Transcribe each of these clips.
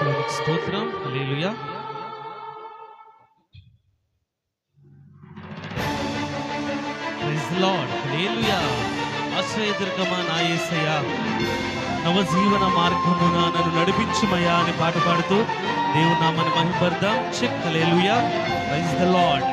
దేవునికి స్తోత్రం. హల్లెలూయా. Praise the lord. హల్లెలూయా. ఆశ్రయదుర్గమా నా యేసయ్యా, నవజీవన మార్గమున నన్ను నడిపించుమయ్యా అని పాట పాడుతూ దేవుని నామాన్ని మహిమపడదాం. చెక్. హల్లెలూయా. Praise the lord.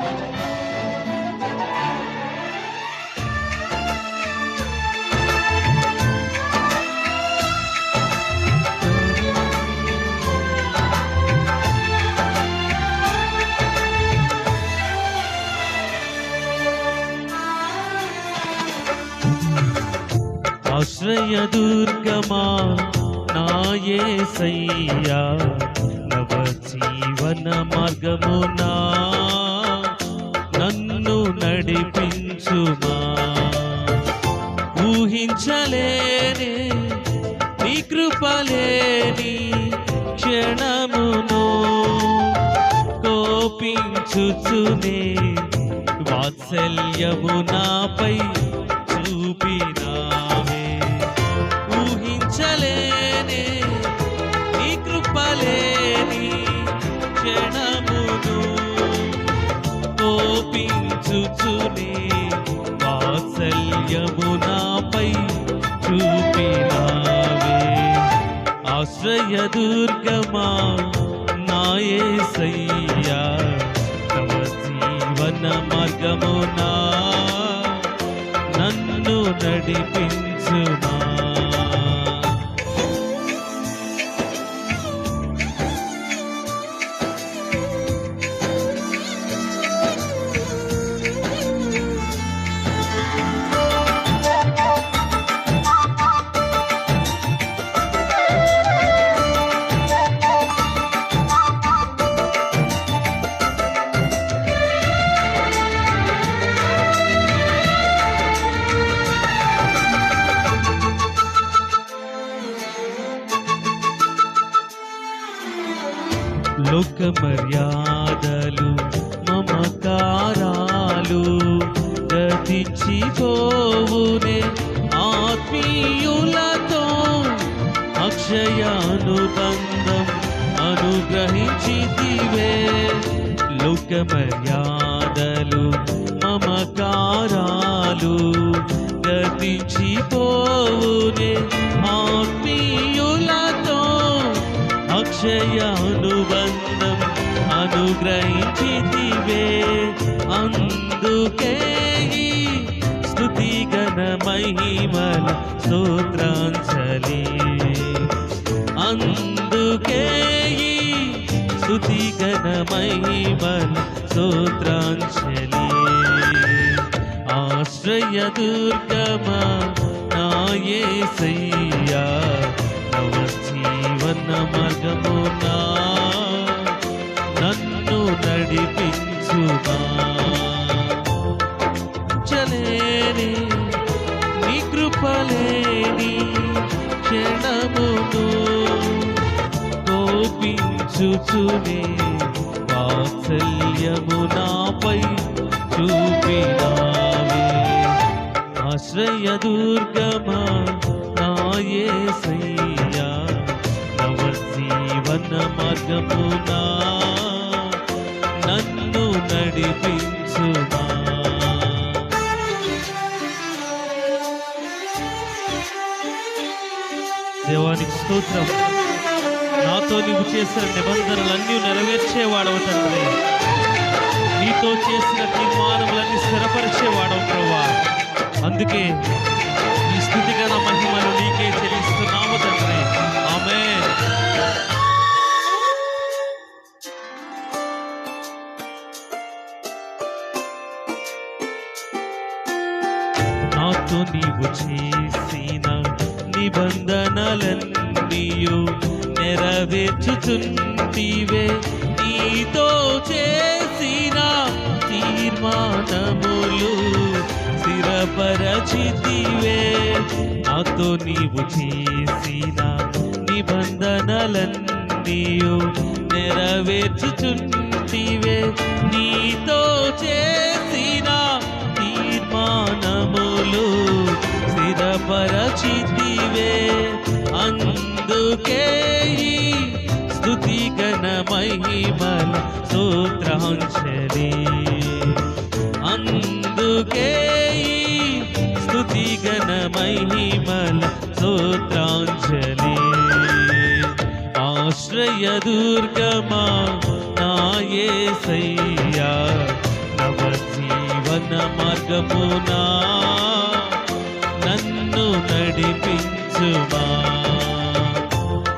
ఆశ్రయదుర్గమా నా యేసయ్యా, నవజీవన మార్గమునా నన్ను నడిపించుమా. ఊహించలేని నీ కృపలేని క్షణమును కోపించుచునే వాత్సల్యము నాపై చూపినావే. ఊహించలేని నీ కృపలేని క్షణమును కోపించుచునే వాత్సల్యము నాపై చూపినావే. ఆశ్రయదుర్గమా నా యేసయ్యా, నవజీవన మార్గమునా నన్ను నడిపించుమా. లోక మర్యాదలు మమకారాలు గతించిపోవునే, ఆత్మీయులతో అక్షయానుబంధం అనుగ్రహించితివే. లోక మర్యాదలు మమకారాలు గతించిపోవునే, ఆత్మీయులతో అక్షయానుబంధం అనుగ్రహించితివే. అందుకే స్తుతి గణ మహిమల స్తోత్రాంజలి, అందుకే స్తుతి గణ మహిమల స్తోత్రాంజలి. ఆశ్రయదుర్గమా నా యేసయ్యా, నవజీవన మార్గమునా నన్ను నడిపించుమా. చలేని నీ కృపలేని క్షణమును కోపించుచునే వాత్సల్యము నాపై చూపినావే. ఆశ్రయదుర్గమా నా యేసయ్యా, నవజీవన మార్గమునా నన్ను నడిపించుమా. దేవానికి స్తోత్రం. నాతో నీవు చేసిన నిబంధనలన్నీ నెరవేర్చేవాడవు తండ్రి. నీతో చేసిన తీర్మానములన్నీ స్థిరపరిచేవాడవు ప్రభువా. అందుకే ఈ స్తుతిగణ మహిమలు నీకే చెల్లిస్తున్నాము తండ్రి. ఆమేన్. నాతో నీవు చేసిన నిబంధనలన్నీయు నెరవేర్చుచుంటివే. నీతో చేసిన తీర్మానములు స్థిరపరచితివే. నాతో నీవు చేసిన నిబంధనలన్నీయు నెరవేర్చుచుంటివే. నీతో చేసిన తీర్మానములు స్థిరపరచితివే. అందుకే స్తుతి మహిమల స్తోత్రాంజలి. అందుకే స్తుతి గణ మహిమల స్తోత్రాంజలి. ఆశ్రయ దుర్గమా నా యేసయ్యా, నవ జీవన మార్గమునా నన్ను నడిపించుమా.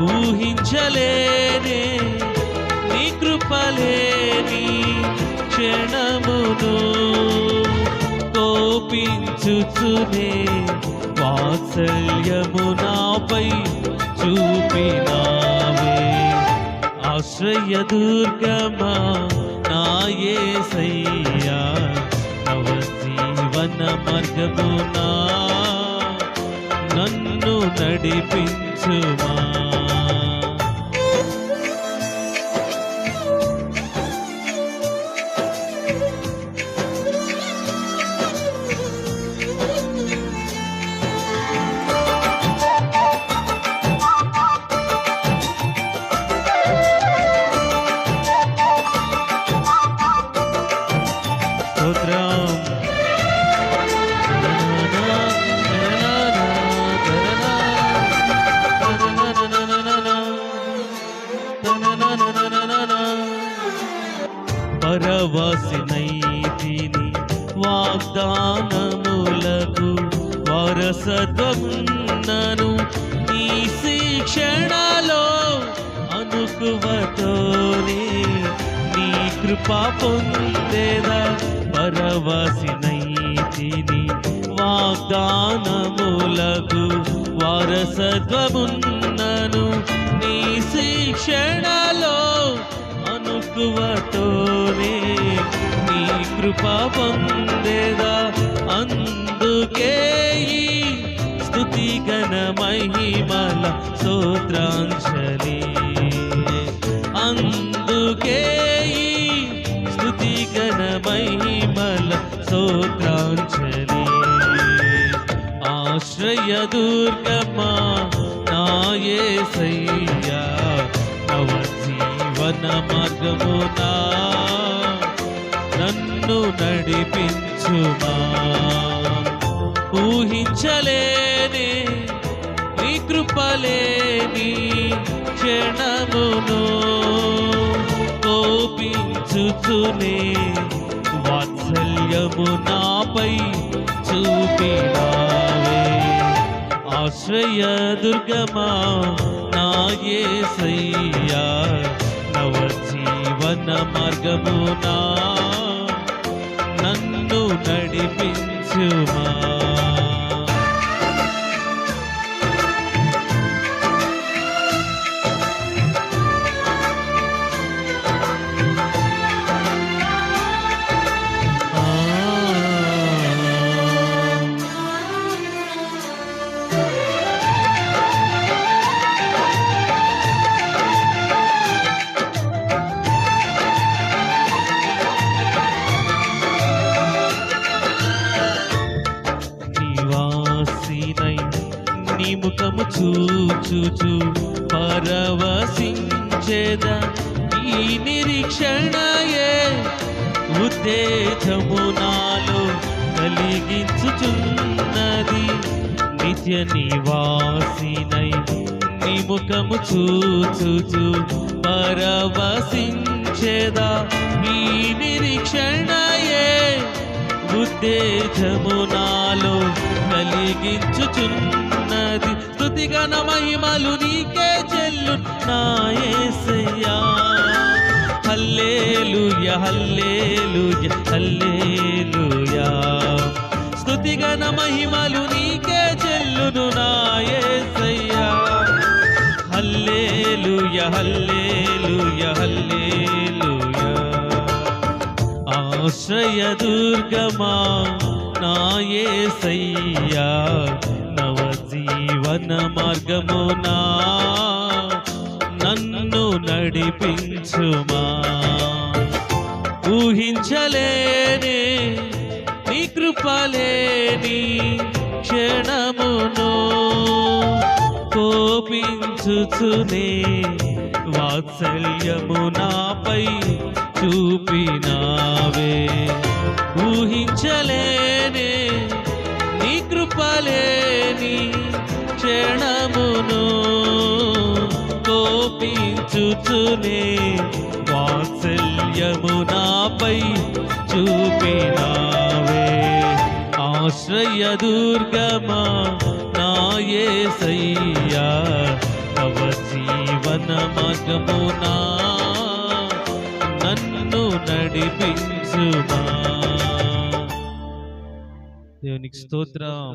ఊహించలేనే నీ కృపలేని క్షణమును, కోపించుచునే వాత్సల్యము నాపై చూపినావే. ఆశ్రయ దుర్గమా నా యేసయ్యా, నవ జీవన మార్గమునా నన్ను నడిపించుమా. పరవశినైతిని వాగ్దానములకు వారసత్వమున్నను ఈ శిక్షణలో అనుకువతోనే నీ కృప పొందేదా. పరవశినైతిని వాగ్దానములకు వారసత్వమున్నను నీ శిక్షణలో అనుకువతోనే నీ కృప పొందేదా. అందుకే ఈ స్తుతి గణ మహిమల స్తోత్రాంజలి. అందుకే ఈ స్తుతి గణ మహిమల స్తోత్రాంజలి. ఆశ్రయ దుర్గమా నా యేసయ్యా, నవ జీవన మార్గమునా నన్ను నడిపించుమా. ఊహించలేనే నీ కృపలేని క్షణమును, కోపించుచునే వాత్సల్యము నాపై చూపినావే. ఆశ్రయ దుర్గమా నా యేసయ్యా, నవ జీవన మార్గమునా నన్ను నడిపించుమా. నీ ముఖము చూచుచు పరవశించేదా. ఈ నిరీక్షణయే ఉత్తేజము నాలో కలిగించుచున్నది. నిత్య నివాసినై నీ ముఖము చూచుచు పరవశించేదా. ఈ నిరీక్షణయే ఉత్తేజము నాలో కలిగించుచున్నది. స్తుతిగణ మహిమలు నీకే చెల్లు నా యేసయ్యా. హల్లెలూయా హల్లెలూయా హల్లెలూయా. స్తుతిగణ మహిమలు నీకే చెల్లును నా యేసయ్యా. హల్లెలూయా హల్లెలూయా హల్లెలూయా. ఆశ్రయ దుర్గమా నా యేసయ్యా, నవ జీవన మార్గమునా నన్ను నడిపించుమా. ఊహించలేనే నీ కృపలేని క్షణమును, కోపించుచునే వాత్సల్యము నాపై చూపినావే. ఊహించలేనే నీ కృపలేని క్షణమును కోపించుచునే వాత్సల్యము నాపై చూపినావే. ఆశ్రయ దుర్గమా నా యేసయ్యా, తవ జీవన మార్గమునా నన్ను నడిపించుమా. దేవునికి స్తోత్రం.